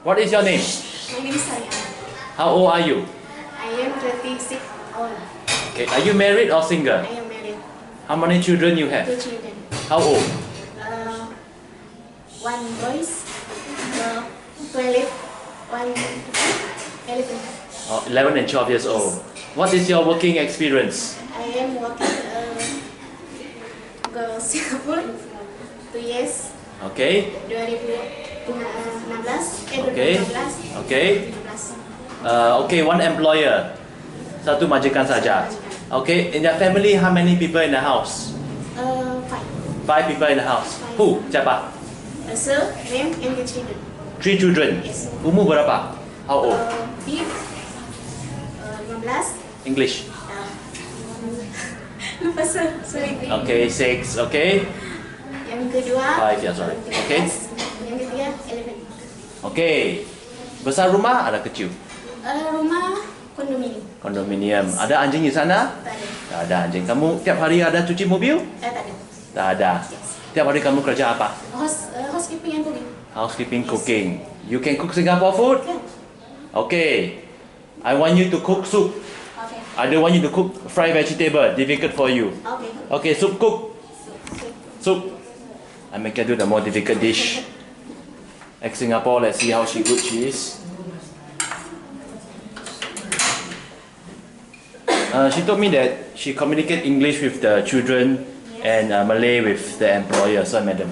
What is your name? My name is Sariah. How old are you? I am 36 old. Okay. Are you married or single? I am married. How many children you have? 2 children. How old? One boys, 12, one 11. 11 and 12 years old. What is your working experience? I am working ke Singapore 2 years. Okay. 2016, Okay. 2016. Okay. Okay, one employer. Satu majikan saja. Okay. In your family, how many people in the house? 5. 5 people in the house. Who? Siapa? Sir, name and the children. 3 children. Yes. Umur berapa? How old? Big, 15. English. Lupa sir, sorry. Okay, 6. Okay. Yang kedua 5, yeah, sorry. Okay. Yang ketiga 11. Okay. Besar rumah ada kecil? Rumah kondominium. Kondominium. Ada anjing di sana? Tak ada. Tak ada anjing. Kamu tiap hari ada cuci mobil? Tak ada. Tak ada. Tiap hari kamu kerja apa? Housekeeping and cooking. Housekeeping, cooking. You can cook Singapore food? Kan? Okay. I want you to cook soup. Okay. I don't want you to cook fried vegetable. Difficult for you. Okay. Okay, soup cook. Soup. I make her do the more difficult dish. Ex Singapore, let's see how good she is. She told me that she communicates English with the children and Malay with the employer. So, madam.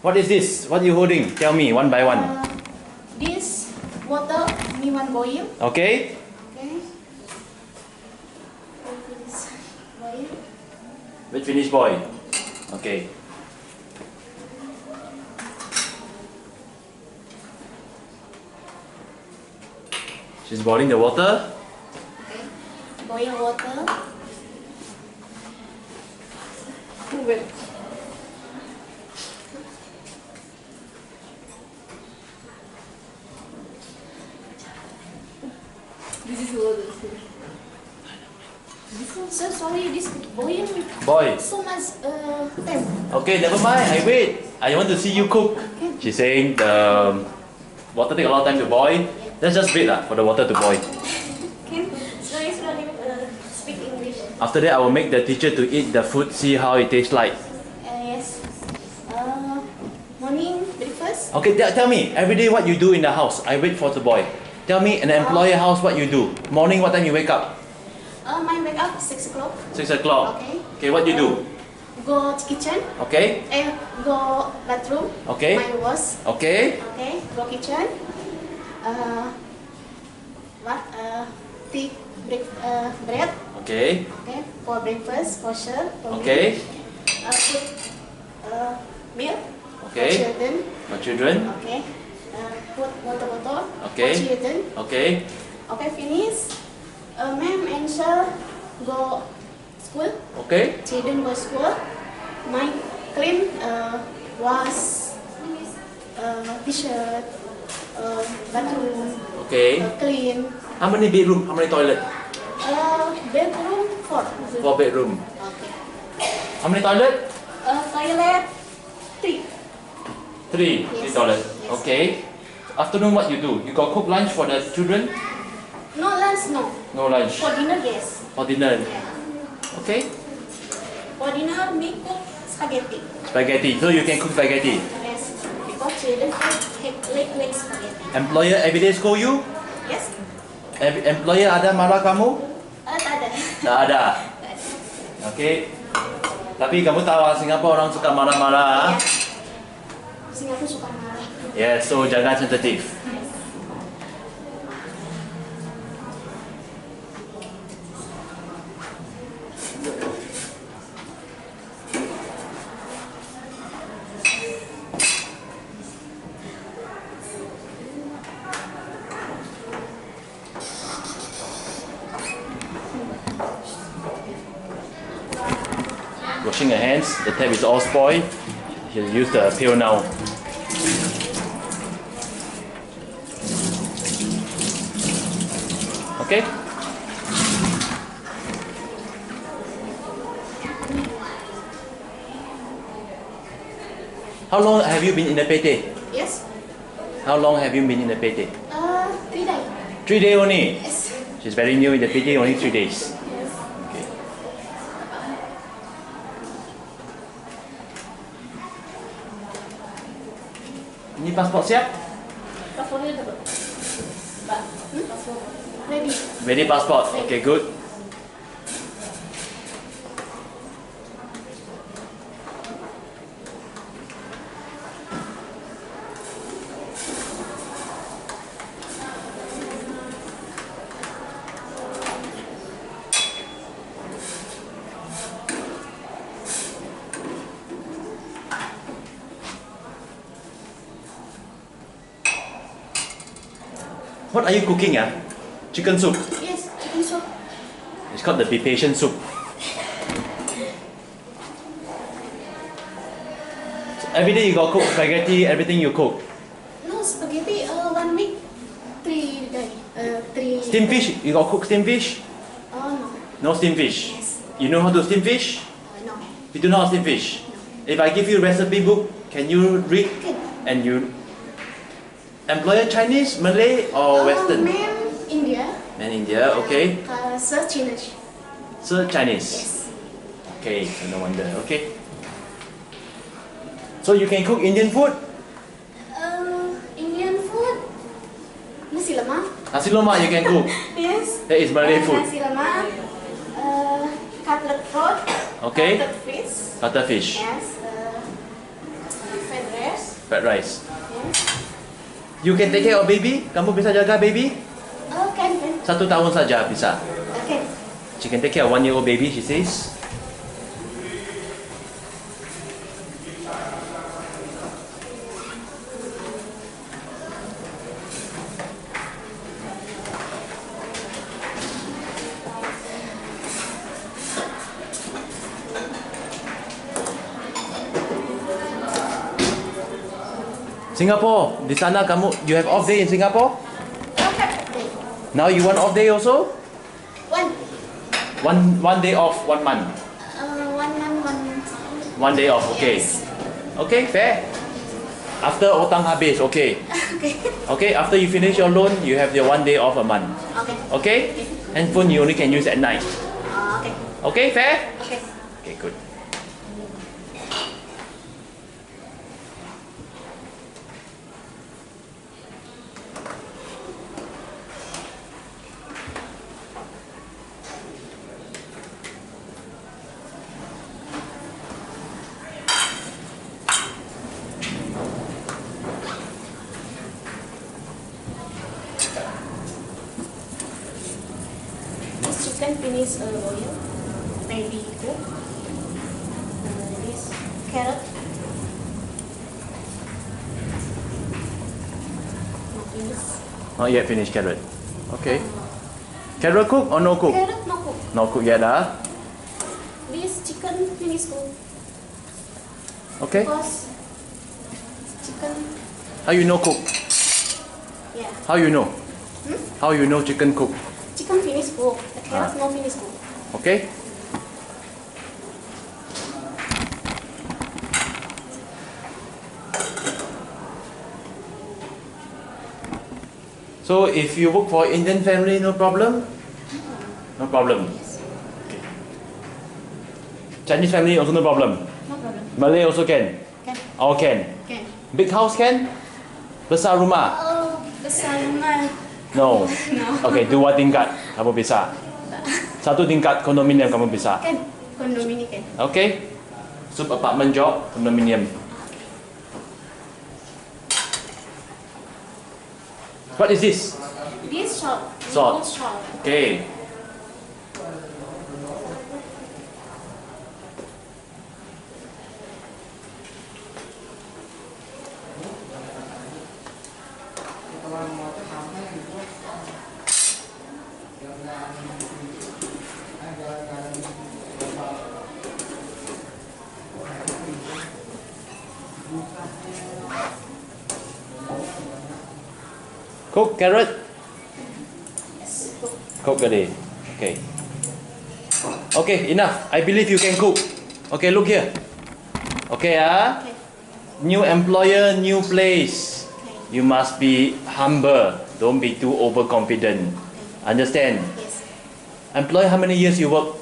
What is this? What are you holding? Tell me one by one. This water, me one boil. Okay? Okay. This boil. Let's finish boil. Okay. She's boiling the water. Okay. Boil water. Wait. This is water. So sorry, this boil Boil. so much time. Okay, never mind. I wait. I want to see you cook. She's saying the water take a lot of time to boil. Let's just wait for the water to boil. Can sorry, speak English. After that, I will make the teacher to eat the food, see how it tastes like. Yes. Morning breakfast. Okay, tell me every day what you do in the house. I wait for the boy. Tell me in the employer house what you do. Morning, what time you wake up? My wake up 6 o'clock. 6 o'clock. Okay. Okay, what you do? Go to kitchen. Okay. Go bathroom. Okay. My wash. Okay. Okay. Go kitchen. Take bread. Okay. Okay. For breakfast, for sure. For Okay. Put milk. Okay. For children. For children. Okay. Put water bottle. Okay. For children. Okay. Okay. Finish. Ma'am and sir go school. Okay. Children go school. My clean wash t-shirt, bathroom. Okay. Clean. How many bedroom? How many toilet? Bedroom 4. 4 bedroom. Okay. How many toilet? Toilet 3. 3. 3 Yes. toilet. Yes. Okay. Afternoon what you do? You got cook lunch for the children? No lunch, no. No lunch. For dinner, yes. For dinner. Yeah. Okay. For dinner, me cook spaghetti. Spaghetti. So you can cook spaghetti. Yes. Because children like spaghetti. Employer everyday scold you? Yes. Employer ada marah kamu? Tak ada. Tak ada. Okay. Tapi kamu tahu Singapura orang suka marah-marah. Ya. Singapura suka marah. Yes, so jangan sensitif. Washing her hands, the tap is all spoiled. She'll use the pail now. Okay? How long have you been in the PT? Yes. How long have you been in the PT? 3 days. 3 days only. Yes. She's very new in the PT, only 3 days. Yes. Okay. Ini passport siap? Passportnya dapat. Pak, passport. Ready. Ready passport. Okay, good. What are you cooking? Chicken soup. Yes, chicken soup. It's called the Be Patient soup. So every day you got cook spaghetti, everything you cook. No, spaghetti 1 week. 3 days. 3. Steamed fish, you got cook steamed fish? Oh, No no. steamed fish. Yes. You know how to steam fish? No. You do not steam fish. If I give you recipe book, can you read? Okay. And you employer Chinese, Malay or Western? Man India. Man India, okay. Sir Chinese. So Chinese. Yes. Okay, so no wonder. Okay. So you can cook Indian food? Indian food. Nasi lemak. Nasi lemak you can cook. Yes. That is Malay food. Nasi lemak. Cutlet fruit. Okay. Cutlet fish. Cuttlefish. Yes. Fried rice. Fried rice. Yes. You can take care of baby? Kamu bisa jaga baby? Can. 1 tahun saja bisa. Okay. She can take care of 1-year-old baby, she says. Singapore, di sana kamu, you have off day in Singapore? Okay. Now you want off day also? One day off, 1 month. 1 month, 1 1 day off, okay. Yes. Okay, fair. After utang habis, okay. Okay. Okay, after you finish your loan, you have your 1 day off a month. Okay. Okay? Handphone you only can use at night. Okay. Okay, fair? Okay. Okay, good. This chicken finish boil. Ready cook. This carrot. This. Not yet finished carrot. Okay. Carrot cook or no cook? Carrot no cook. No cook yet, This chicken finish cook. Okay. Because chicken. How you know cook? Yeah. How you know? How you know chicken cook? Chicken finish cook. The carrot no finish cook. Okay? So if you work for Indian family, no problem? No problem. Okay. Chinese family also no problem. No problem. Malay also can? Can. All can. Can. Big house can? Besar rumah? Oh, besar rumah. No. No. Okay, 2 tingkat kamu bisa. 1 tingkat kondominium kamu bisa. Can. Kondominium can. Okay? Sub apartment job, kondominium. What is this? This salt. Salt. Salt. Okay. Cook carrot? Yes. Cook. Cook already. Okay. Okay, enough. I believe you can cook. Okay, look here. Okay, Okay. New employer, new place. Okay. You must be humble. Don't be too overconfident. Understand? Yes. Employer, how many years you work?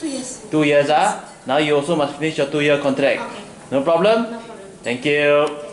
2 years. 2 years, ah? Now you also must finish your 2-year contract. Okay. No problem? No problem. Thank you.